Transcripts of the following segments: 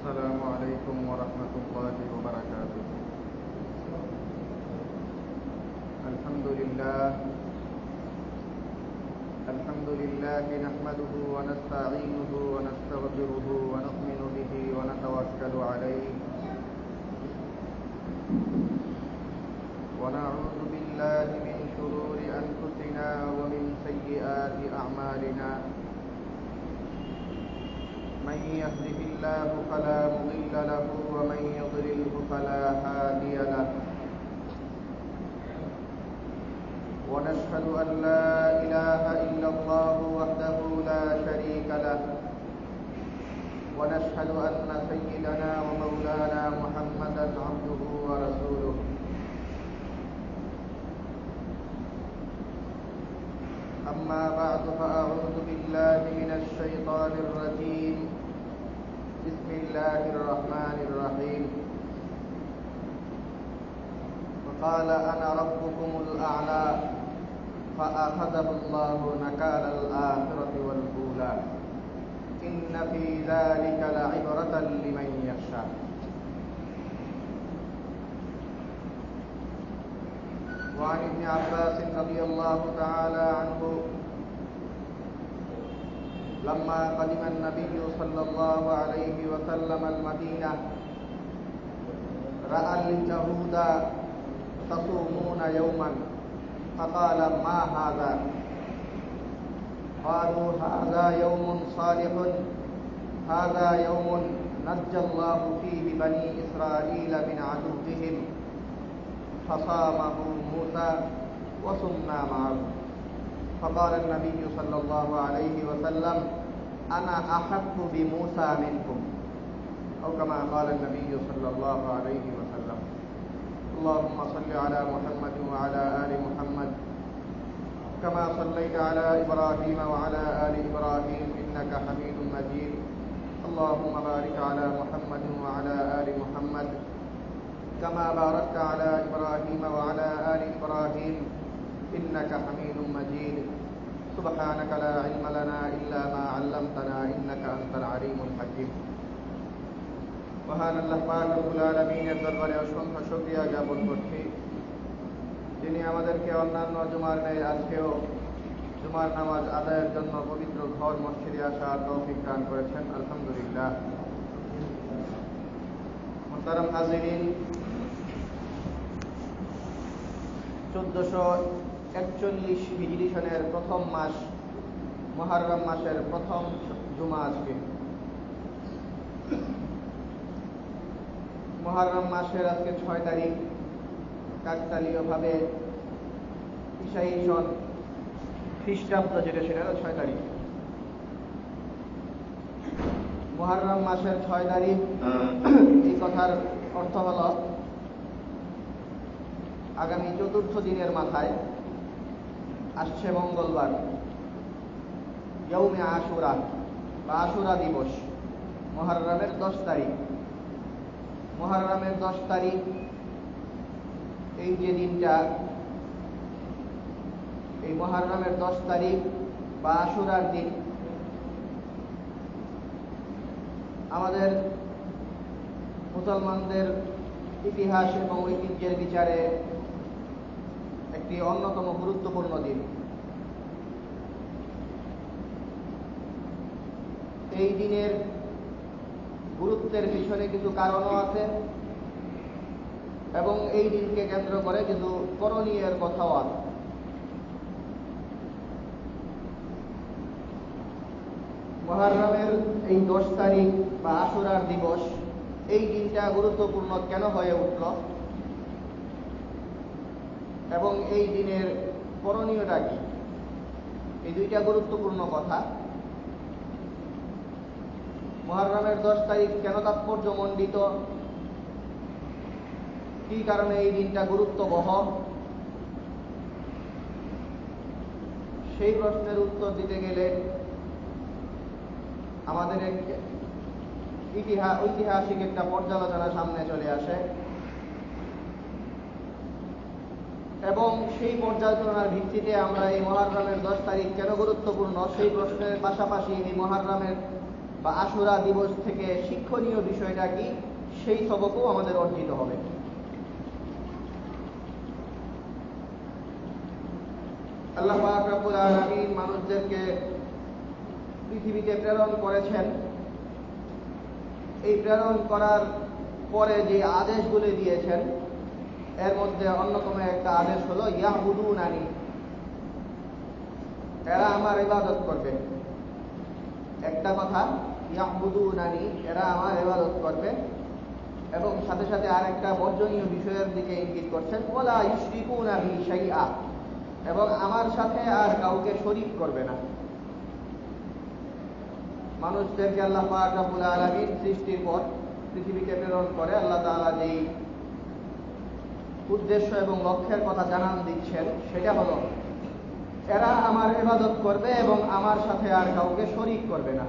السلام عليكم ورحمة الله وبركاته. الحمد لله نحمده ونستعينه ونستغفره ونؤمن به ونتوكل عليه ونعوذ بالله من شرور أنفسنا ومن سيئات أعمالنا. من يهده الله فلا مضل له ومن يضلله فلا هادي له. ونشهد أن لا إله إلا الله وحده لا شريك له. ونشهد أن سيدنا ومولانا محمدا عبده ورسوله. أما بعد فأعوذ بالله من الشيطان الرجيم. بسم الله الرحمن الرحيم. وقال أنا ربكم الأعلى فأخذه الله نكال الآخرة والأولى إن في ذلك لعبرة لمن يخشى. وعن ابن عباس رضي الله تعالى عنه لما قدم النبي صلى الله عليه وسلم المدينة رأى اليهود تصومون يوما فقال ما هذا؟ قالوا هذا يوم صالح، هذا يوم نجى الله فيه بني إسرائيل من عدوهم فصامه موسى وصمنا معه. فقال النبي صلى الله عليه وسلم أنا أحق بموسى منكم، أو كما قال النبي صلى الله عليه وسلم. اللهم صل على محمد وعلى آل محمد كما صليت على إبراهيم وعلى آل إبراهيم إنك حميد مجيد. اللهم بارك على محمد وعلى آل محمد كما باركت على إبراهيم وعلى آل إبراهيم إنك حميد مجيد. سبحانك لا علم لنا إلا ما علمتنا إنك أنت العليم الحكيم. মহান আল্লাহ পাক রব্বুল আলামিনের দরবারে অসংখ্য শুকরিয়া জ্ঞাপন করছি, যিনি আমাদেরকে অন্যান্য জুমার ন্যায় আজকেও জুমার নামাজ আদায়ের জন্য পবিত্র ঘর মসজিদে আসার তৌফিক দান করেছেন। আলহামদুলিল্লাহ। মুহতারাম হাজিরিন, 1441 হিজরি সনের প্রথম মাস মুহররম মাসের প্রথম জুমা আজকে। মুহররম মাসের আজকে 6 তারিখ, কাকতালীয়ভাবে ঈশাই সন খ্রিস্টাব্দ যেটা সেটা 6 তারিখ। মুহররম মাসের 6 তারিখ, এই কথার অর্থ হল আগামী 4র্থ দিনের মাথায় আসছে মঙ্গলবার, ইয়ৌমে আশুরা বা আশুরা দিবস, মুহররমের 10 তারিখ। মুহররমের 10 তারিখ এই যে দিনটা, এই মুহররমের 10 তারিখ বা আশুরার দিন আমাদের মুসলমানদের ইতিহাস এবং ঐতিহ্যের বিচারে একটি অন্যতম গুরুত্বপূর্ণ দিন। এই দিনের গুরুত্বের পিছনে কিছু কারণও আছে এবং এই দিনকে কেন্দ্র করে কিছু করণীয়ের কথাও আছে। মুহররমের এই 10 তারিখ বা আশুরার দিবস, এই দিনটা গুরুত্বপূর্ণ কেন হয়ে উঠল এবং এই দিনের করণীয়টা কি, এই দুইটা গুরুত্বপূর্ণ কথা। মুহররমের 10 তারিখ কেন তাৎপর্যমণ্ডিত, কি কারণে এই দিনটা গুরুত্ববহ, সেই প্রশ্নের উত্তর দিতে গেলে আমাদের ঐতিহাসিক একটা পর্যালোচনা সামনে চলে আসে এবং সেই পর্যালোচনার ভিত্তিতে আমরা এই মুহররমের 10 তারিখ কেন গুরুত্বপূর্ণ সেই প্রশ্নের পাশাপাশি এই মুহররমের বা আশুরা দিবস থেকে শিক্ষণীয় বিষয়টা কি, সেই সবকও আমাদের অর্জিত হবে। আল্লাহ পাক রব্বুল আলামিন মানুষদেরকে পৃথিবীতে প্রেরণ করেছেন। এই প্রেরণ করার পরে যে আদেশগুলি দিয়েছেন, এর মধ্যে অন্যতম একটা আদেশ হলো ইয়াবুদুনানি, এরা আমার ইবাদত করবে। একটা কথা, ইয়াবুদুনানি, এরা আমার ইবাদত করবে, এবং সাথে সাথে আরেকটা বর্জনীয় বিষয়ের দিকে ইঙ্গিত করছেন, ওয়ালা ইউশরিকুনা বি শাইআ, এবং আমার সাথে আর কাউকে শরীক করবে না। মানুষদেরকে আল্লাহ পাক রব্বুল আলামিন সৃষ্টির পর পৃথিবীতে প্রেরণ করে আল্লাহ তাআলা যেই উদ্দেশ্য এবং লক্ষ্যের কথা জানান দিচ্ছেন, সেটা হলো এরা আমার ইবাদত করবে এবং আমার সাথে আর কাউকে শরীক করবে না।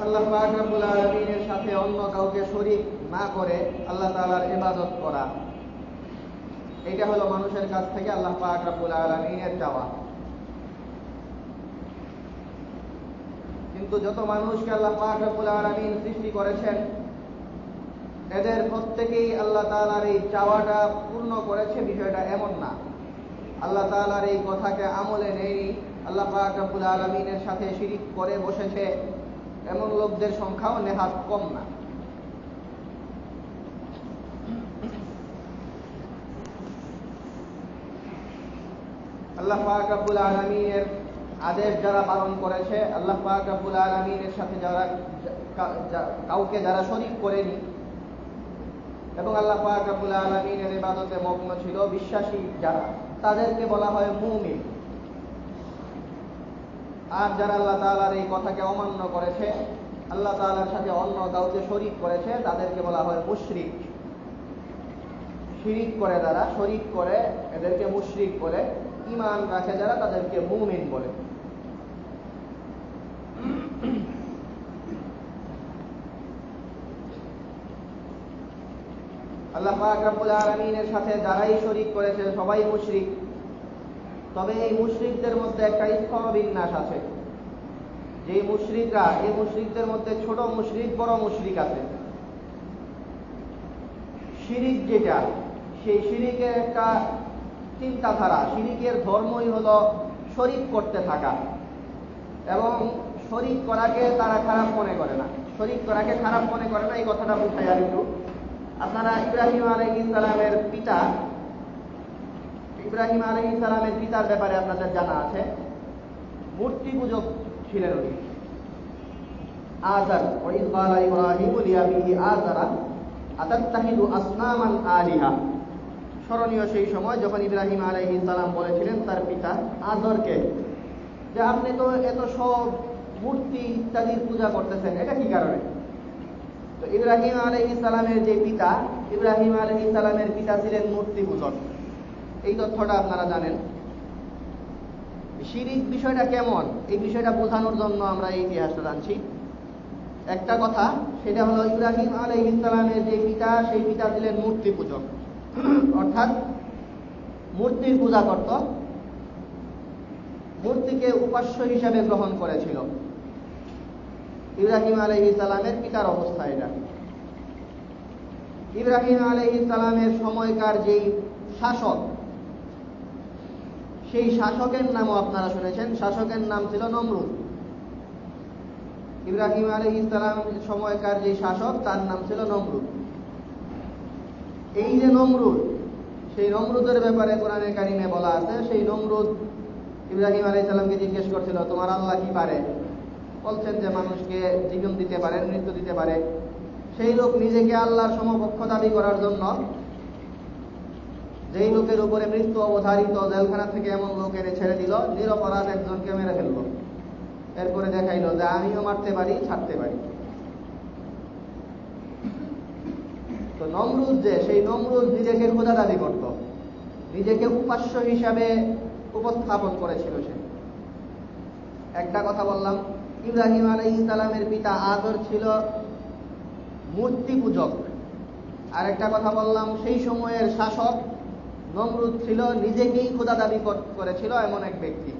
আল্লাহ পাক রব্বুল আলামিনের সাথে অন্য কাউকে শরীক না করে আল্লাহ তাআলার ইবাদত করা, এটা হলো মানুষের কাছ থেকে আল্লাহ পাক রব্বুল আলামিনের চাওয়া। কিন্তু যত মানুষকে আল্লাহ পাক রব্বুল আলামিন সৃষ্টি করেছেন, এদের প্রত্যেকেই আল্লাহ তাআলার এই চাওয়াটা পূর্ণ করেছে, বিষয়টা এমন না। আল্লাহ তাআলার এই কথাকে আমলে নেয়নি, আল্লাহ পাক রব্বুল আলামিনের সাথে শিরিক করে বসেছে, এমন লোকদের সংখ্যাও নেহাত কম না। আল্লাহ পাক রব্বুল আলামিনের আদেশ যারা পালন করেছে, আল্লাহ পাক রব্বুল আলামিনের সাথে যারা কাউকে যারা শরীক করেনি এবং আল্লাহ পাক রব্বুল আলামিনের ইবাদতে মগ্ন ছিল, বিশ্বাসী যারা, তাদেরকে বলা হয় মুমিন। আর যারা আল্লাহ তাআলার এই কথাকে অমান্য করেছে, আল্লাহ তাআলার সাথে অন্য কাউকে শরীক করেছে, তাদেরকে বলা হয় মুশরিক। শিরিক করে যারা, শরীক করে, এদেরকে মুশরিক বলে। ঈমান রাখে যারা, তাদেরকে মুমিন বলে। আল্লাহ পাক রব্বুল আলামিনের সাথে যারাই শরীক করেছে সবাই মুশরিক। তবে এই মুশরিকদের মধ্যে একটা স্তরবিন্যাস আছে। যে মুশরিকরা, এই মুশরিকদের মধ্যে ছোট মুশরিক, বড় মুশরিক আছে। শিরিক যেটা, সেই শিরিকের একটা চিন্তাধারা, শিরিকের ধর্মই হলো শরীক করতে থাকা, এবং শরীক করাকে তারা খারাপ মনে করে না। শরীক করাকে খারাপ মনে করে না, এই কথাটা বুঝাই আর একটু। আপনারা ইব্রাহিম আলাইহিস সালামের পিতা, ইব্রাহিম আলাইহিস সালামের পিতার ব্যাপারে আপনাদের জানা আছে, মূর্তি পূজক ছিলেন উনি। আযার, ওয়াইয ক্বালা ইব্রাহিমু লিআবিহি আযারা আতাত্তাখিযু আসনামান আলিহা। স্মরণীয় সেই সময় যখন ইব্রাহিম আলাইহিস সালাম বলেছিলেন তার পিতা আযরকে যে আপনি তো এত সব মূর্তি ইত্যাদির পূজা করতেছেন, এটা কি কারণে? তো ইব্রাহিম আলাইহিস সালামের যে পিতা, ইব্রাহিম আলাইহিস সালামের পিতা ছিলেন মূর্তি পূজক। এই তথ্যটা আপনারা জানেন। শিরিক বিষয়টা কেমন, এই বিষয়টা বোঝানোর জন্য আমরা এই ইতিহাসটা জানছি। একটা কথা, সেটা হলো ইব্রাহিম আলাইহিস সালামের যে পিতা, সেই পিতা ছিলেন মূর্তি পূজক, অর্থাৎ মূর্তির পূজা করত, মূর্তিকে উপাস্য হিসাবে গ্রহণ করেছিল। ইব্রাহিম আলাইহিস সালামের পিতার অবস্থা এটা। ইব্রাহিম আলাইহিস সালামের সময়কার যেই শাসক, সেই শাসকের নামও আপনারা শুনেছেন, শাসকের নাম ছিল নমরুদ। ইব্রাহিম আলাইহিস সালামের সময়কার যে শাসক, তার নাম ছিল নমরুদ। এই যে নমরুদ, সেই নমরুদের ব্যাপারে কোরআনে কারিমে বলা আছে, সেই নমরুদ ইব্রাহিম আলাইহিস সালামকে জিজ্ঞেস করছিল, তোমার আল্লাহ কি পারে? বলছেন যে মানুষকে জীবন দিতে পারে, মৃত্যু দিতে পারে। সেই লোক নিজেকে আল্লাহর সমকক্ষ দাবি করার জন্য, যেই লোকের উপরে মৃত্যু অবধারিত, জেলখানা থেকে এমন লোক এনে ছেড়ে দিল, নিরপরাধ একজনকে মেরে ফেললো। এরপরে দেখাইলো যে আমিও মারতে পারি, ছাড়তে পারি। তো নমরুদ যে, সেই নমরুদ নিজেকে খোদা দাবি করত, নিজেকে উপাস্য হিসাবে উপস্থাপন করেছিল সে। একটা কথা বললাম, ইব্রাহিম আলাইহিস সালামের পিতা আযর ছিল মূর্তি পূজক। আর একটা কথা বললাম, সেই সময়ের শাসক নমরুদ ছিল নিজেকেই খোদা দাবি করেছিল এমন এক ব্যক্তি।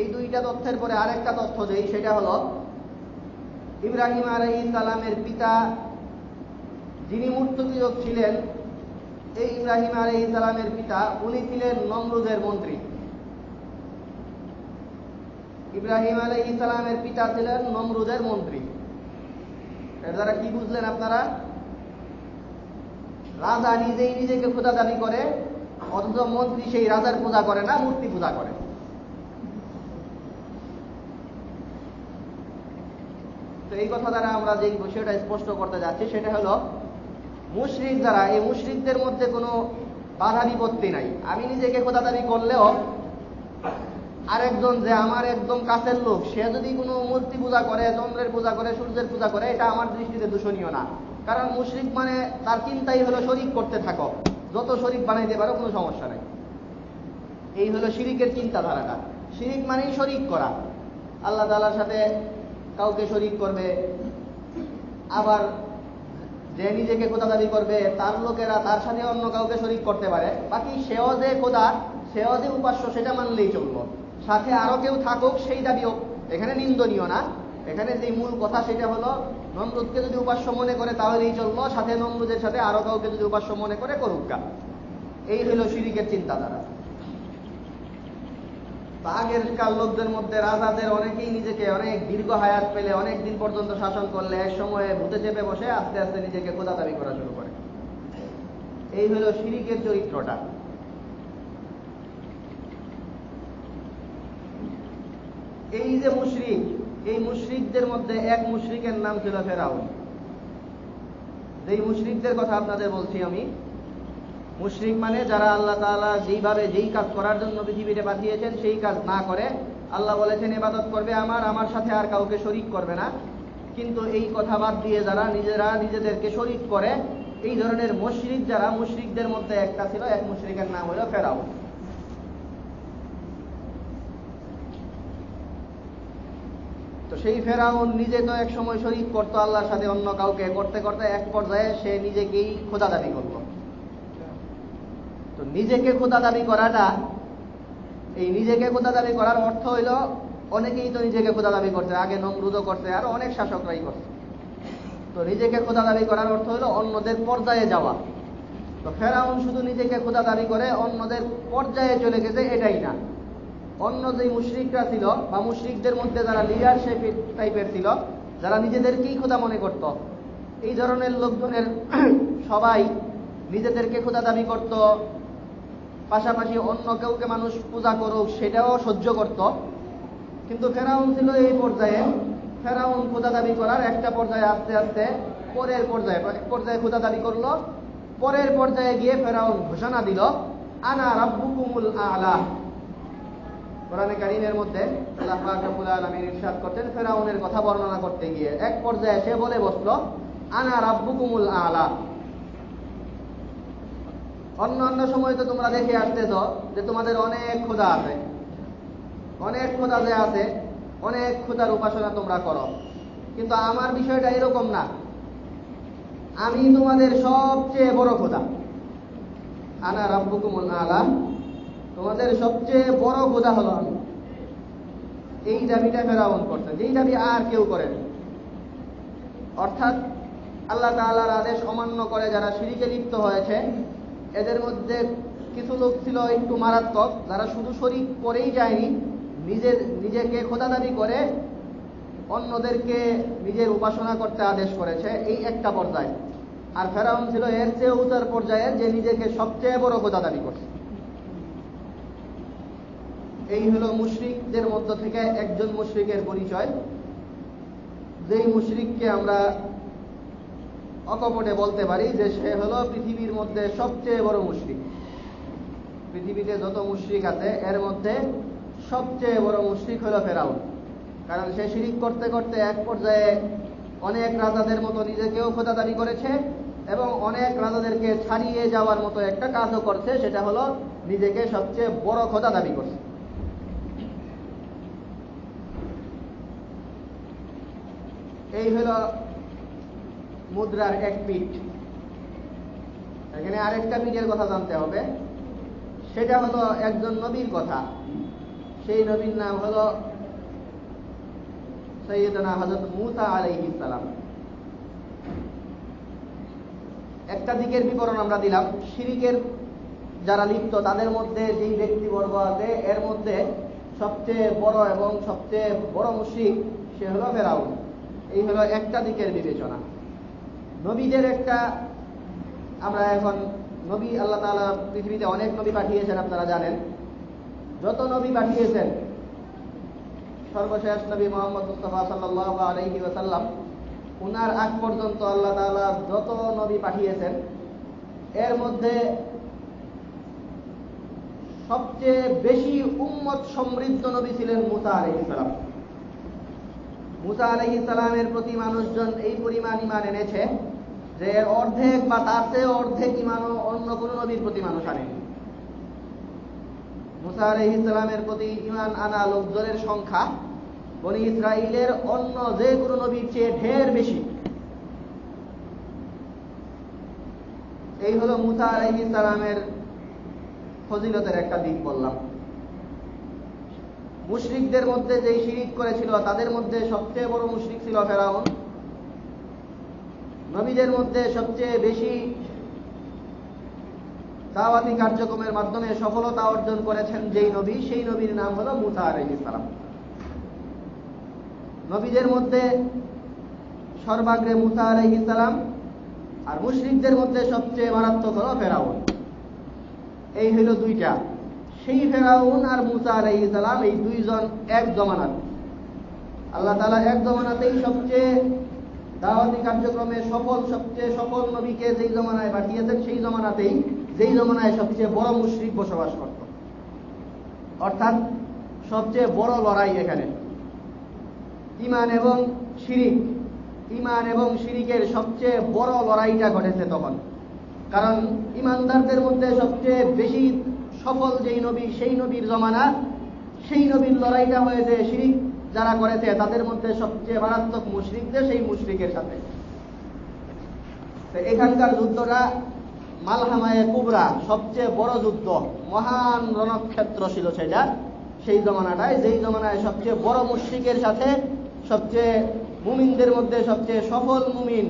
এই দুইটা তথ্যের পরে আরেকটা তথ্য দেই, সেটা হলো ইব্রাহিম আলাইহিস সালামের পিতা যিনি মূর্তিপূজক ছিলেন, এই ইব্রাহিম আলাইহিস সালামের পিতা উনি ছিলেন নমরুদের মন্ত্রী। ইব্রাহিম আলাইহিস সালামের পিতা ছিলেন নমরুদের মন্ত্রী। এর দ্বারা কি বুঝলেন আপনারা? রাজা নিজেই নিজেকে খোদা দাবি করে, অথচ মন্ত্রী সেই রাজার পূজা করে না, মূর্তি পূজা করে। তো এই কথা দ্বারা আমরা যে বিষয়টা স্পষ্ট করতে যাচ্ছি সেটা হলো, মুশরিক যারা, এই মুশরিকদের মধ্যে কোনো বাধা বিপত্তি নাই। আমি নিজেকে খোদা দাবি করলেও আরেকজন যে আমার একদম কাছের লোক, সে যদি কোনো মূর্তি পূজা করে, চন্দ্রের পূজা করে, সূর্যের পূজা করে, এটা আমার দৃষ্টিতে দূষণীয় না। কারণ মুশরিক মানে তার চিন্তাই হলো শরিক করতে থাকো, যত শরিক বানাইতে পারো, কোনো সমস্যা নাই। এই হলো শিরিকের চিন্তাধারাটা। শিরিক মানেই শরিক করা, আল্লাহ তাআলার সাথে কাউকে শরিক করবে। আবার যে নিজেকে খোদা দাবি করবে, তার লোকেরা তার সাথে অন্য কাউকে শরিক করতে পারে। বাকি সেও যে খোদা, সেও যে উপাস্য, সেটা মানলেই চললো। সাথে আরো কেউ থাকুক সেই দাবিও এখানে নিন্দনীয় না। এখানে যে মূল কথা সেটা হলো, নমরুদকে যদি উপাস্য মনে করে তাহলেই চললো, সাথে নমরুদের সাথে আরো কাউকে যদি উপাস্য মনে করে, করুক। এই হলো শিরিকের চিন্তাধারা। আগের কাল লোকদের মধ্যে রাজাদের অনেকেই নিজেকে অনেক দীর্ঘ হায়াত পেলে, অনেক দিন পর্যন্ত শাসন করলে, এক সময়ে ভূতে চেপে বসে আস্তে আস্তে নিজেকে খোদা দাবি করা শুরু করে। এই হলো শিরিকের চরিত্রটা। এই যে মুশরিক, এই মুশরিকদের মধ্যে এক মুশরিকের নাম ছিল ফেরাউন। যেই মুশরিকদের কথা আপনাদের বলছি আমি, মুশরিক মানে যারা আল্লাহ তাআলা যেইভাবে যেই কাজ করার জন্য পৃথিবীতে পাঠিয়েছেন সেই কাজ না করে, আল্লাহ বলেছেন ইবাদত করবে আমার সাথে আর কাউকে শরীক করবে না, কিন্তু এই কথা বাদ দিয়ে যারা নিজেরা নিজেদেরকে শরীক করে, এই ধরনের মুশরিক যারা, মুশরিকদের মধ্যে একটা ছিল, এক মুশরিকের নাম হলো ফেরাউন। তো সেই ফেরাউন নিজে তো এক সময় শরীক করতো আল্লাহর সাথে অন্য কাউকে, করতে করতে এক পর্যায়ে সে নিজেকেই খোদা দাবি করলো। তো নিজেকে খোদা দাবি করাটা, এই নিজেকে খোদা দাবি করার অর্থ হইল, অনেকেই তো নিজেকে খোদা দাবি করছে, আগে নমরুদও করছে, আর অনেক শাসকরাই করছে। তো নিজেকে খোদা দাবি করার অর্থ হইল অন্যদের পর্যায়ে যাওয়া। তো ফেরাউন শুধু নিজেকে খোদা দাবি করে অন্যদের পর্যায়ে চলে গেছে, এটাই না। অন্য যে মুশরিকরা ছিল, বা মুশরিকদের মধ্যে যারা লিডারশিপ টাইপের ছিল, যারা নিজেদেরকেই খোদা মনে করত, এই ধরনের লোকজনের সবাই নিজেদেরকে খোদা দাবি করত, পাশাপাশি অন্য কাউকে মানুষ পূজা করুক সেটাও সহ্য করত। কিন্তু ফেরাউন ছিল এই পর্যায়ে। ফেরাউন খোদা দাবি করার একটা পর্যায়ে আস্তে আস্তে পরের পর্যায়ে, এক পর্যায়ে খোদা দাবি করলো, পরের পর্যায়ে গিয়ে ফেরাউন ঘোষণা দিল, আনা রাব্বুকুমুল আ'লা। কোরআনে কারীমের মধ্যে আল্লাহ পাক রব্বুল আলামিন ইরশাদ করতেন, ফেরাউনের কথা বর্ণনা করতে গিয়ে এক পর্যায়ে সে বলে বসলো, আনা রাব্বুকুমুল আ'লা। অন্য সময় তো তোমরা দেখে আসতেছ যে তোমাদের অনেক খোদা আছে, অনেক খোদা যে আছে, অনেক খোদার উপাসনা তোমরা করো, কিন্তু আমার বিষয়টা এরকম না। আমি তোমাদের সবচেয়ে বড় খোদা, আনা রাব্বুকুমুল আ'লা, তোমাদের সবচেয়ে বড় খোদা হলো আমি। এই দাবিটা ফেরাউন করছে, যেই দাবি আর কেউ করেন। অর্থাৎ আল্লাহ তাআলার আদেশ অমান্য করে যারা শিরকে লিপ্ত হয়েছে, এদের মধ্যে কিছু লোক ছিল একটু মারাত্মক, যারা শুধু শরীক করেই যায়নি, নিজেকে খোদা দাবি করে অন্যদেরকে নিজের উপাসনা করতে আদেশ করেছে, এই একটা পর্যায়ে। আর ফেরাউন ছিল এর চেয়ে উচ্চ পর্যায়ের, যে নিজেকে সবচেয়ে বড় খোদা দাবি করছে। এই হলো মুশরিকদের মধ্য থেকে একজন মুশরিকের পরিচয়, যেই মুশরিককে আমরা অকপটে বলতে পারি যে সে হলো পৃথিবীর মধ্যে সবচেয়ে বড় মুশরিক। পৃথিবীতে যত মুশরিক আছে এর মধ্যে সবচেয়ে বড় মুশরিক হলো ফেরাউন। কারণ সে শিরিক করতে করতে এক পর্যায়ে অনেক রাজাদের মতো নিজেকেও খোদা দাবি করেছে, এবং অনেক রাজাদেরকে ছাড়িয়ে যাওয়ার মতো একটা কাজও করছে, সেটা হলো নিজেকে সবচেয়ে বড় খোদা দাবি করছে। এই হলো মুদ্রার এক পিঠ। এখানে আরেকটা পীরের কথা জানতে হবে, সেটা হলো একজন নবীর কথা। সেই নবীর নাম হলো সাইয়্যিদুনা হযরত মূসা আলাইহিস সালাম। একটা দিকের বিবরণ আমরা দিলাম, শিরকের যারা লিপ্ত তাদের মধ্যে যেই ব্যক্তিবর্গ আছে, এর মধ্যে সবচেয়ে বড় এবং সবচেয়ে বড় মুশরিক সে হলো ফেরাউন। এই হলো একটা দিকের বিবেচনা। নবীদের একটা, আমরা এখন নবী, আল্লাহ তাআলা পৃথিবীতে অনেক নবী পাঠিয়েছেন, আপনারা জানেন। যত নবী পাঠিয়েছেন, সর্বশেষ নবী মুহাম্মদ মুস্তাফা সাল্লাল্লাহু আলাইহি ওয়াসাল্লাম, উনার আগ পর্যন্ত আল্লাহ তাআলা যত নবী পাঠিয়েছেন, এর মধ্যে সবচেয়ে বেশি উম্মত সমৃদ্ধ নবী ছিলেন মূসা আলাইহিস সালাম। মূসা আলাইহিস সালামের প্রতি মানুষজন এই পরিমাণ ঈমান এনেছে যে এর অর্ধেক বা তার চেয়ে অর্ধেক ঈমানও অন্য কোন নবীর প্রতি মানুষ আনেনি। মূসা আলাইহিস সালামের প্রতি ঈমান আনা লোকজনের সংখ্যা বনী ইসরাইলের অন্য যে কোনো নবীর চেয়ে ঢের বেশি। এই হলো মূসা আলাইহিস সালামের ফজিলতের একটা দিক বললাম। মুশরিকদের মধ্যে যেই শিরিক করেছিল, তাদের মধ্যে সবচেয়ে বড় মুশরিক ছিল ফেরাউন। নবীদের মধ্যে সবচেয়ে বেশি দাওয়াতি কার্যক্রমের মাধ্যমে সফলতা অর্জন করেছেন যেই নবী, সেই নবীর নাম হলো মূসা আলাইহিস সালাম। নবীদের মধ্যে সর্বাগ্রে মূসা আলাইহিস সালাম, আর মুশরিকদের মধ্যে সবচেয়ে মারাত্মক হলো ফেরাউন। এই হলো দুইটা, সেই ফেরাউন আর মূসা আলাইহিস সালাম, এই দুইজন এক জমানার। আল্লাহ তাআলা এক জমানাতেই সবচেয়ে দাওয়াতি কার্যক্রমে সবচেয়ে সফল নবীকে যেই জমানায় পাঠিয়েছেন, সেই জমানাতেই যেই জমানায় সবচেয়ে বড় মুশরিক বসবাস করত। অর্থাৎ সবচেয়ে বড় লড়াই এখানে ঈমান এবং শিরিক। ঈমান এবং শিরিকের সবচেয়ে বড় লড়াইটা ঘটেছে তখন। কারণ ঈমানদারদের মধ্যে সবচেয়ে বেশি সফল যেই নবী, সেই নবীর জমানা, সেই নবীর লড়াইটা হয়েছে শিরিক যারা করেছে তাদের মধ্যে সবচেয়ে মারাত্মক মুশরিকদের, সেই মুশরিকের সাথে। এখানকার যুদ্ধটা মালহামায়ে কুবরা, সবচেয়ে বড় যুদ্ধ, মহান রণক্ষেত্র ছিল সেটা সেই জমানাটায়, যেই জমানায় সবচেয়ে বড় মুশরিকের সাথে সবচেয়ে মুমিনদের মধ্যে সবচেয়ে সফল মুমিন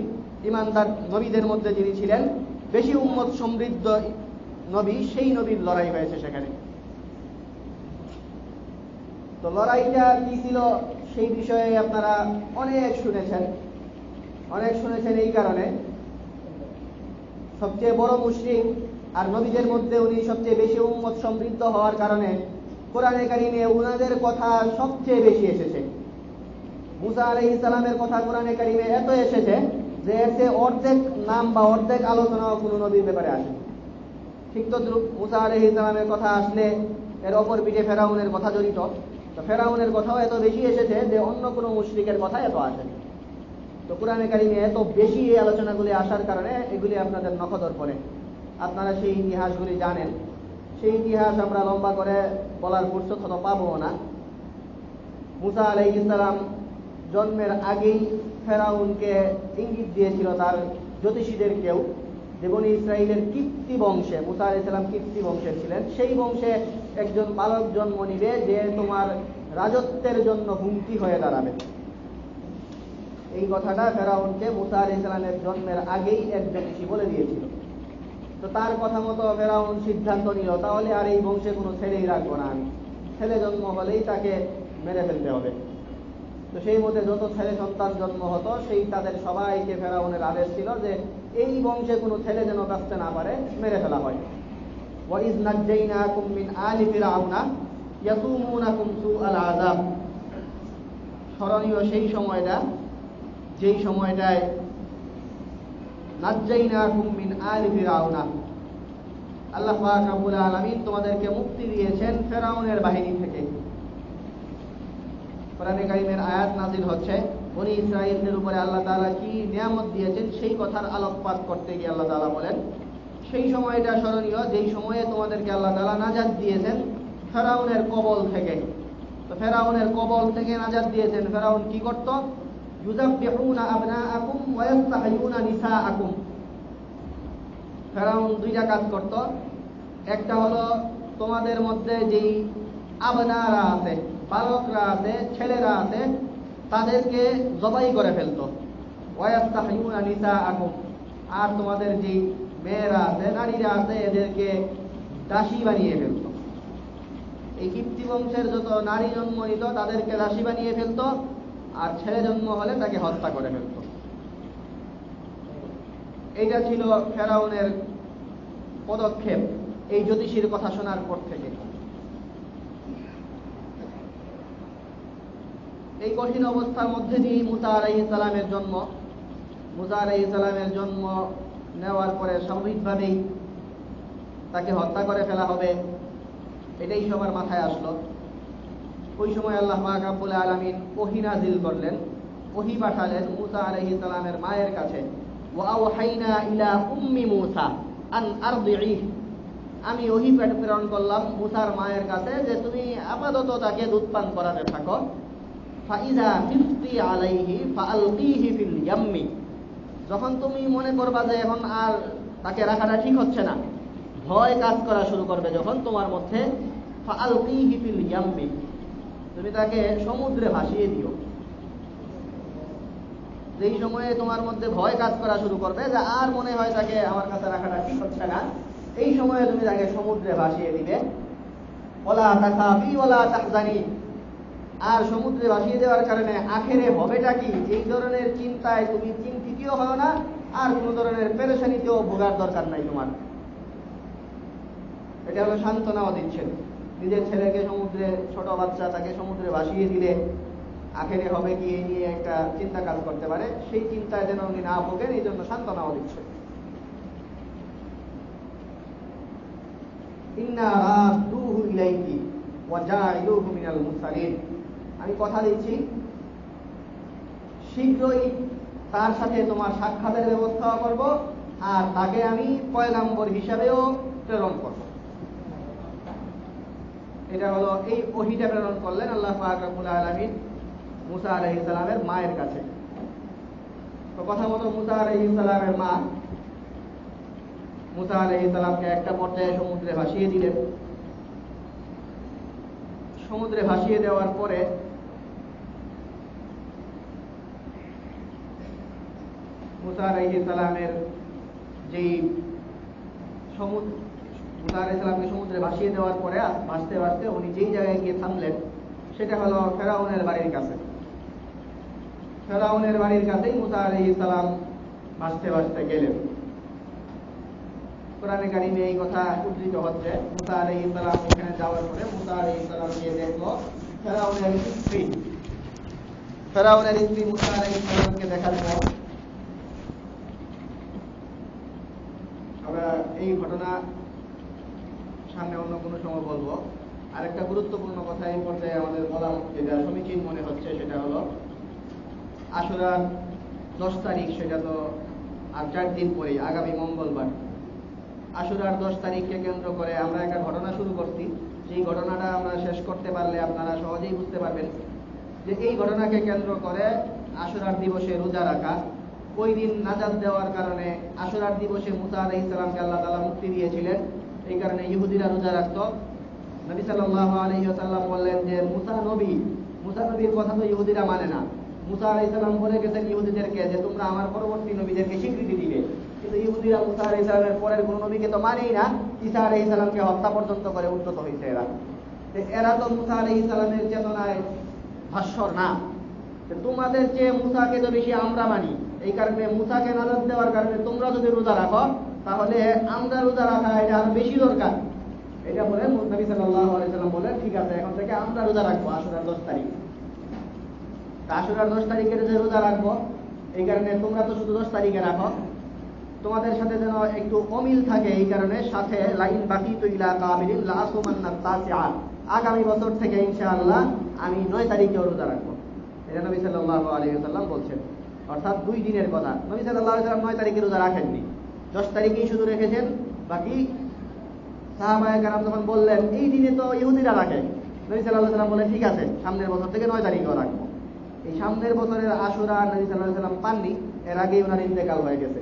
ঈমানদার নবীদের মধ্যে যিনি ছিলেন বেশি উম্মত সমৃদ্ধ নবী, সেই নবীর লড়াই হয়েছে সেখানে। তো লড়াইটা কি ছিল সেই বিষয়ে আপনারা অনেক শুনেছেন। এই কারণে সবচেয়ে বড় মুশরিক আর নবীদের মধ্যে উনি সবচেয়ে বেশি উম্মত সমৃদ্ধ হওয়ার কারণে কোরআনে কারিমে উনাদের কথা সবচেয়ে বেশি এসেছে। মূসা আলাইহিস সালামের কথা কোরআনে কারিমে এত এসেছে যে এর চেয়ে অর্ধেক নাম বা অর্ধেক আলোচনা কোনো নবীর ব্যাপারে আসে। ঠিক তো মূসা আলাইহিস সালামের কথা আসলে এর অপর পিঠে ফেরাউনের কথা জড়িত। তো ফেরাউনের কথাও এত বেশি এসেছে যে অন্য কোনো মুশরিকের কথা এত আসেনি। তো কোরআনে কারিমে এত বেশি এই আলোচনাগুলি আসার কারণে এগুলি আপনাদের নখদর পড়ে। আপনারা সেই ইতিহাসগুলি জানেন, সেই ইতিহাস আমরা লম্বা করে বলার ফুরসত তো পাবো না। মূসা আলাইহিস সালাম জন্মের আগেই ফেরাউনকে ইঙ্গিত দিয়েছিল তার জ্যোতিষীদের কেউ, যে বনী ইসরাইলের কিপ্তি বংশে, মূসা আলাইহিস সালাম কিপ্তি বংশের ছিলেন, সেই বংশে একজন বালক জন্ম নিবে যে তোমার রাজত্বের জন্য হুমকি হয়ে দাঁড়াবে। এই কথাটা ফেরাউনকে মূসা আলাইহিস সালামের জন্মের আগেই এক জ্যোতিষী বলে দিয়েছিল। তো তার কথা মতো ফেরাউন সিদ্ধান্ত নিল, তাহলে আর এই বংশে কোনো ছেলেই রাখবো না আমি, ছেলে জন্ম হলেই তাকে মেরে ফেলতে হবে। তো সেই মতে যত ছেলে সন্তান জন্ম হতো, সেই তাদের সবাইকে ফেরাউনের আদেশ ছিল যে এই বংশে কোনো ছেলে যেন বাঁচতে না পারে, মেরে ফেলা হয়। ওয়াইজ নাজ্জাইনাকুম মিন আলি ফিরআউনা ইয়াসুমুনাকুম সুআল আযাব। স্মরণীয় সেই সময়টা, যেই সময়টায় নাজ্জাইনাকুম মিন আলি ফিরআউনা, আল্লাহ পাক রব্বুল আলামিন তোমাদেরকে মুক্তি দিয়েছেন ফেরাউনের বাহিনী থেকে। কোরআনে কারীমের আয়াত নাযিল হচ্ছে বনী ইসরাঈলদের উপরে আল্লাহ তাআলা কি নিয়ামত দিয়েছেন সেই কথার আলোকপাত করতে গিয়ে আল্লাহ তাআলা বলেন সেই সময়টা স্মরণীয় যেই সময়ে তোমাদেরকে আল্লাহ তাআলা নাজাত দিয়েছেন ফেরাউনের কবল থেকে। তো ফেরাউনের কবল থেকে নাজাত দিয়েছেন। ফেরাউন কি করত? ইউযাববিহুনা আবনাআকুম ওয়া ইস্তাহয়ুনা নিসাআকুম। ফেরাউন দুইটা কাজ করত। একটা হলো তোমাদের মধ্যে যেই আবনারা আছে, বালকরা আছে, ছেলেরা আছে, তাদেরকে জবাই করে ফেলতো। ওয়ায়াস্তাহয়ুনা নিসাআকুম, আর তোমাদের যেই মেয়েরা আছে, নারীরা আছে, এদেরকে দাসী বানিয়ে ফেলতো। এই কিপ্তি বংশের যত নারী জন্ম নিত তাদেরকে দাসী বানিয়ে ফেলতো, আর ছেলে জন্ম হলে তাকে হত্যা করে ফেলতো। এইটা ছিল ফেরাউনের পদক্ষেপ এই জ্যোতিষীর কথা শোনার পর থেকে। এই কঠিন অবস্থার মধ্যে দিয়ে মুসা আলাইহিস সালামের জন্ম। মুসা আলাইহিস সালামের জন্ম নেওয়ার পরে স্বাভাবিকভাবেই তাকে হত্যা করে ফেলা হবে, এটাই সবার মাথায় আসলো। ওই সময় আল্লাহ পাক রব্বুল আলামিন ওহী নাযিল করলেন, ওহী পাঠালেন মুসা আলাইহিস সালামের মায়ের কাছে। ওয়া আওহাইনা ইলা উম্মি মুসা আন আরদিহি, আমি ওহী প্রেরণ করলাম মুসার মায়ের কাছে যে তুমি আপাতত তাকে দুধ পান করাতে থাকো। ফাইযা খিফতি আলাইহি ফাআলকিহি ফিল ইয়াম্মি, যখন তুমি মনে করবা যে এখন আর তাকে রাখাটা ঠিক হচ্ছে না, ভয় কাজ করা শুরু করবে যখন তোমার মধ্যে, ফাআলকিহি ফিল ইয়াম্মি, তুমি তাকে সমুদ্রে ভাসিয়ে দিও। যেই সময়ে তোমার মধ্যে ভয় কাজ করা শুরু করবে যে আর মনে হয় তাকে আমার কাছে রাখাটা ঠিক হচ্ছে না, এই সময়ে তুমি তাকে সমুদ্রে ভাসিয়ে দিবে। ওয়ালা তাখাফি ওয়ালা তাহজানি, আর সমুদ্রে ভাসিয়ে দেওয়ার কারণে আখেরে হবেটা কি, এই ধরনের চিন্তায় তুমি চিন্তিতও হও না, আর কোন ধরনের পেরেশানিতেও ভোগার দরকার নাই তোমার। এটা হলো সান্ত্বনাও দিচ্ছেন। নিজের ছেলেকে সমুদ্রে, ছোট বাচ্চা, তাকে সমুদ্রে ভাসিয়ে দিলে আখেরে হবে কি, এই নিয়ে একটা চিন্তা কাজ করতে পারে, সেই চিন্তায় যেন উনি না ভোগেন, এই জন্য সান্ত্বনাও দিচ্ছে। ইন্না রাদুহু ইলাইকি ওয়া জাইলুহু মিনাল মুরসালিন, আমি কথা দিচ্ছি শীঘ্রই তার সাথে তোমার সাক্ষাতের ব্যবস্থা করব, আর তাকে আমি পয়গাম্বর হিসাবেও প্রেরণ করব। এটা হলো এই ওহীটা প্রেরণ করলেন আল্লাহ পাক রব্বুল আলামিন মুসা আলাইহিস সালামের মায়ের কাছে। তো কথা মতো মুসা আলাইহিস সালামের মা মুসা আলাইহিস সালামকে একটা পর্যায়ে সমুদ্রে ভাসিয়ে দিলেন। সমুদ্রে ভাসিয়ে দেওয়ার পরে মুসা আলাইহিস সালামের যেই মুসা আলাইহিস সালামকে সমুদ্রে ভাসিয়ে দেওয়ার পরে ভাসতে ভাসতে উনি যেই জায়গায় গিয়ে থামলেন সেটা হলো ফেরাউনের বাড়ির কাছে। ফেরাউনের বাড়ির কাছেই মুসা আলাইহিস সালাম ভাসতে ভাসতে গেলেন। কোরআনে কারিমে এই কথা উদ্ধৃত হচ্ছে। মুসা আলাইহিস সালাম ওখানে যাওয়ার পরে মুসা আলাইহিস সালাম গিয়ে দেখলো ফেরাউনের স্ত্রী মুসা আলাইহিস সালামকে দেখার পর, আমরা এই ঘটনা সামনে অন্য কোনো সময় বলবো। আরেকটা গুরুত্বপূর্ণ কথা এই পর্যায়ে আমাদের বলা যেটা সমীচীন মনে হচ্ছে সেটা হলো আশুরার 10 তারিখ, সেটা তো আর 4 দিন পরে, আগামী মঙ্গলবার। আশুরার 10 তারিখকে কেন্দ্র করে আমরা একটা ঘটনা শুরু করছি। সেই ঘটনাটা আমরা শেষ করতে পারলে আপনারা সহজেই বুঝতে পারবেন যে এই ঘটনাকে কেন্দ্র করে আশুরার দিবসে রোজা রাখা। ওই দিন নাজাত দেওয়ার কারণে আশুরার দিবসে মুসা আলাইহিস সালামকে আল্লাহ তাআলা মুক্তি দিয়েছিলেন, এই কারণে ইহুদিরা রোজা রাখত। নবী সাল্লাল্লাহু আলাইহি ওয়াসাল্লাম বললেন যে মুসা নবীর কথা তো ইহুদিরা মানে না। মুসা আলাইহিস সালাম বলে গেছেন ইহুদিদেরকে যে তোমরা আমার পরবর্তী নবীদেরকে স্বীকৃতি দিবে, কিন্তু ইহুদিরা মুসা আলাইহিস সালামের পরের কোন নবীকে তো মানেই না। ঈসা আলাইহিস সালামকে হত্যা পর্যন্ত করে উদ্যত হয়েছে এরা তো মুসা আলাইহিস সালামের চেতনায় ভাস্বর না। তোমাদের চেয়ে মুসাকে তো বেশি আমরা মানি, এই কারণে মুসাকে নাজাত দেওয়ার কারণে তোমরা যদি রোজা রাখো তাহলে আমরা রোজা রাখা এটা আরো বেশি দরকার। এটা বলে নবী সাল্লাল্লাহু আলাইহি ওয়াসাল্লাম বলেন ঠিক আছে এখন থেকে আমরা রোজা রাখবো আশুরার 10 তারিখ। আশুরার 10 তারিখের যে রোজা রাখবো, এই কারণে তোমরা তো শুধু 10 তারিখে রাখো, তোমাদের সাথে যেন একটু অমিল থাকে, এই কারণে সাথে লাইন বাকিতু ইলা কাবিলিন লা আসুমান্না তাসিআ, আগামী বছর থেকে ইনশাআল্লাহ আমি 9 তারিখে রোজা রাখবো। এটা নবী সাল্লাল্লাহু আলাইহি ওয়াসাল্লাম বলছেন, অর্থাৎ 2 দিনের কথা। নবী সাল্লাল্লাহু আলাইহি ওয়াসাল্লাম 9 তারিখে রোজা রাখেননি, 10 তারিখেই শুধু রেখেছেন। বাকি সাহাবায়ে কেরাম যখন বললেন এই দিনে তো ইহুদিরা রাখে, নবী সাল্লাল্লাহু আলাইহি ওয়াসাল্লাম বলেন ঠিক আছে সামনের বছর থেকে 9 তারিখেও রাখবো। এই সামনের বছরের আশুরা নবী সাল্লাল্লাহু আলাইহি ওয়াসাল্লাম পাননি, এর আগেই ওনার ইন্তেকাল হয়ে গেছে।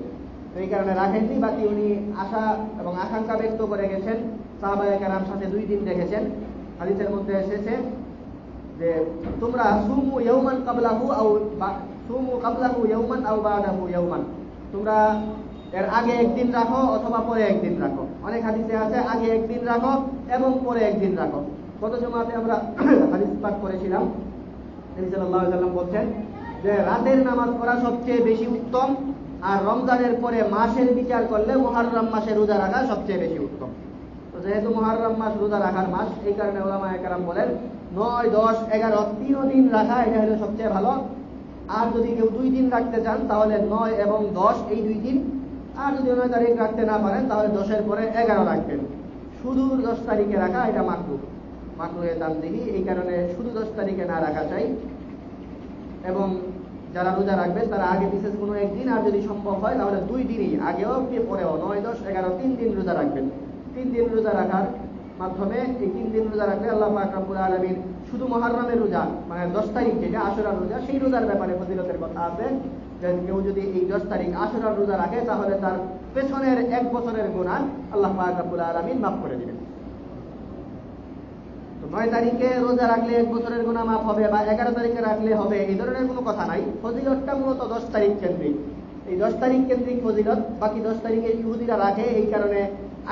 এই কারণে রাখেননি। বাকি উনি আশা এবং আকাঙ্ক্ষা ব্যক্ত করে গেছেন, সাহাবায়ে কেরাম সাথে 2 দিন রেখেছেন। হাদিসের মধ্যে এসেছে যে তোমরা সুমু ইয়াওমান ক্বাবলাহু আও সুমু ক্বাবলাহু ইয়াওমান আও বাদাহু ইয়াওমান, তোমরা এর আগে একদিন রাখো অথবা পরে একদিন রাখো। অনেক হাদিসে আছে আগে একদিন রাখো এবং পরে একদিন রাখো। গত জুমাতে আমরা হাদিস পাঠ করেছিলাম, নবী সাল্লাল্লাহু আলাইহি ওয়াসাল্লাম বলছেন যে রাতের নামাজ পড়া সবচেয়ে বেশি উত্তম, আর রমজানের পরে মাসের বিচার করলে মুহররম মাসে রোজা রাখা সবচেয়ে বেশি উত্তম। তো যেহেতু মুহররম মাস রোজা রাখার মাস, এই কারণে উলামায়ে কেরাম বলেন 9, 10, 11 3 দিন রাখা এটা হলো সবচেয়ে ভালো। আর যদি কেউ 2 দিন রাখতে চান তাহলে 9 এবং 10 এই 2 দিন, আর যদি 9 তারিখ রাখতে না পারেন তাহলে 10-এর পরে 11 রাখবেন। শুধু 10 তারিখে রাখা এটা মাকরুহে তানজিহি, এই কারণে শুধু 10 তারিখে না রাখা চাই। এবং যারা রোজা রাখবেন তারা আগে বিশেষ কোনো একদিন, আর যদি সম্ভব হয় তাহলে 2 দিনই, আগেও পরেও 9, 10, 11 3 দিন রোজা রাখবেন। 3 দিন রোজা রাখার মাধ্যমে, এই 3 দিন রোজা রাখলে আল্লাহ পাক রব্বুল আলামিন শুধু মুহররমের রোজা মানে 10 তারিখ যেটা আশুরার রোজা, সেই রোজার ব্যাপারে ফজিলতের কথা আছে যে কেউ যদি এই 10 তারিখ আশুরার রোজা রাখে তাহলে তার পেছনের 1 বছরের গুনাহ আল্লাহ পাক রব্বুল আলামিন মাফ করে দিবেন। তো 9 তারিখে রোজা রাখলে 1 বছরের গুনাহ মাফ হবে বা 11 তারিখে রাখলে হবে, এই ধরনের কোনো কথা নাই। ফজিলতটা মূলত 10 তারিখ কেন্দ্রিক। এই 10 তারিখ কেন্দ্রিক ফজিলত। বাকি 10 তারিখে ইহুদিরা রাখে, এই কারণে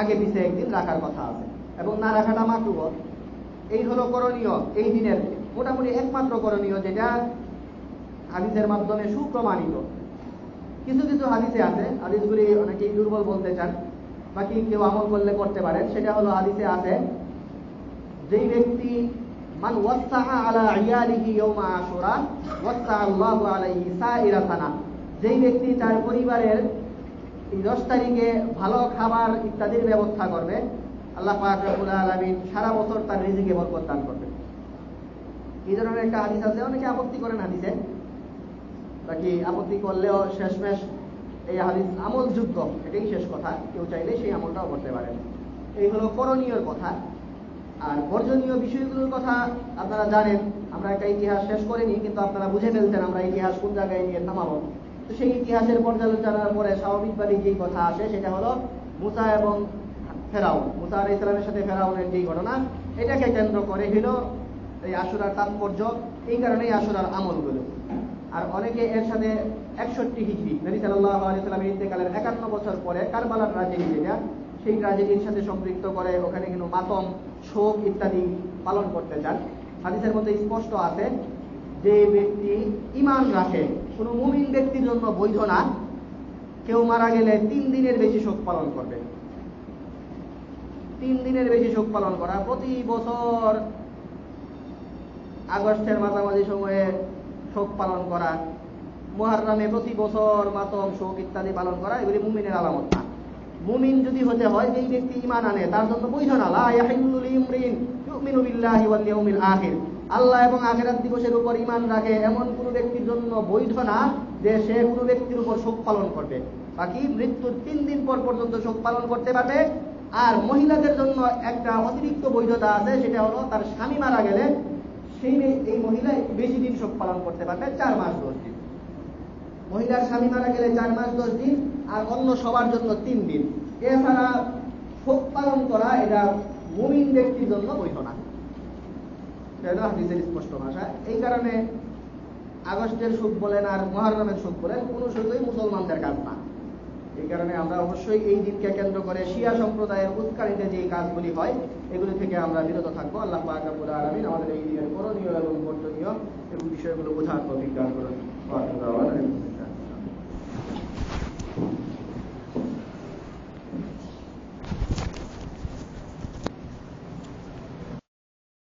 আগে পিছে একদিন রাখার কথা আছে, এবং না রাখাটা মাকরুহ। এই হলো করণীয় এই দিনের মোটামুটি একমাত্র করণীয়, যেটা হাদিসের মাধ্যমে সুপ্রমাণিত। কিছু কিছু হাদিসে আছে, হাদিসগুলি অনেকেই দুর্বল বলতে চান, বাকি কেউ আমল করলে করতে পারেন। সেটা হলো হাদিসে আছে যেই ব্যক্তি মান ওয়াসসাআ আলা ইয়ালিহি ইয়াওমা আশুরা ওয়াসসা আল্লাহু আলাইহি সাইরা সানা, যেই ব্যক্তি তার পরিবারের এই 10 তারিখে ভালো খাবার ইত্যাদির ব্যবস্থা করবে, আল্লাহ পাক রব্বুল আলামিন সারা বছর তার রিজিকে বরকত দান করবেন। এই ধরনের একটা হাদিস আছে। অনেকে আপত্তি করেন হাদিসে, বাকি আপত্তি করলেও শেষমেশ এই হাদিস আমলযোগ্য, এটাই শেষ কথা। কেউ চাইলে সেই আমলটাও করতে পারেন। এই হলো করণীয়র কথা। আর বর্জনীয় বিষয়গুলোর কথা আপনারা জানেন। আমরা একটা ইতিহাস শেষ করিনি, কিন্তু আপনারা বুঝে ফেলছেন আমরা ইতিহাস কোন জায়গায় নিয়ে থামাবো। তো সেই ইতিহাসের পর্যালোচনার পরে স্বাভাবিকভাবেই যেই কথা আসে সেটা হলো মুসা এবং ফেরাউন, মুসা আলাইহিস সালামের সাথে ফেরাউনের যেই ঘটনা, এটাকে কেন্দ্র করে হলো এই আশুরার তাৎপর্য। এই কারণেই আশুরার আমলগুলো। আর অনেকে এর সাথে 61 হিজরি নবী সাল্লাল্লাহু আলাইহি সাল্লামের ইন্তেকালের 51 বছর পরে কারবালার ট্র্যাজেডি, যেটা সেই ট্র্যাজেডির সাথে সম্পৃক্ত করে ওখানে কিন্তু মাতম, শোক ইত্যাদি পালন করতে চান। হাদিসের মধ্যে স্পষ্ট আছে যে ব্যক্তি ঈমান রাখে, কোনো মুমিন ব্যক্তির জন্য বৈধ না কেউ মারা গেলে 3 দিনের বেশি শোক পালন করবে। 3 দিনের বেশি শোক পালন করা, প্রতি বছর আগস্টের মাঝামাঝি সময়ে শোক পালন করা, মুহররমে প্রতি বছর মাতম, শোক ইত্যাদি পালন করা, এগুলি মুমিনের আলামত না। মুমিন যদি হতে হয়, যেই ব্যক্তি ঈমান আনে, তার জন্য বৈধ না। লা ইয়াহিল্লু লিমরিন ইউমিনু বিল্লাহি ওয়াল ইয়াউমিল আখির, আল্লাহ এবং আখিরাত দিবসের উপর ঈমান রাখে এমন কোন ব্যক্তির জন্য বৈধ না যে সে কোনো ব্যক্তির উপর শোক পালন করবে। বাকি মৃত্যুর 3 দিন পর পর্যন্ত শোক পালন করতে পারবে। আর মহিলাদের জন্য একটা অতিরিক্ত বৈধতা আছে, সেটা হলো তার স্বামী মারা গেলে এই মহিলা বেশি দিন শোক পালন করতে পারবে, 4 মাস 10 দিন। মহিলার স্বামী মারা গেলে 4 মাস 10 দিন, আর অন্য সবার জন্য 3 দিন। এছাড়া শোক পালন করা এটা মুমিন ব্যক্তির জন্য বৈধ না, এটা হাদিসের স্পষ্ট ভাষা। এই কারণে আগস্টের শোক বলেন আর মুহররমের শোক বলেন, কোনো শোকই মুসলমানদের কাজ না। এই কারণে আমরা অবশ্যই এই দিনকে কেন্দ্র করে শিয়া সম্প্রদায়ের উৎকারিতে যে কাজগুলি হয় এগুলি থেকে আমরা বিরত থাকবো। আল্লাহ পাক রব্বুল আলামিন আমাদের এই দিনের করণীয় এবং বর্জনীয় এবং বিষয়গুলো বোঝার তৌফিক দান করুন।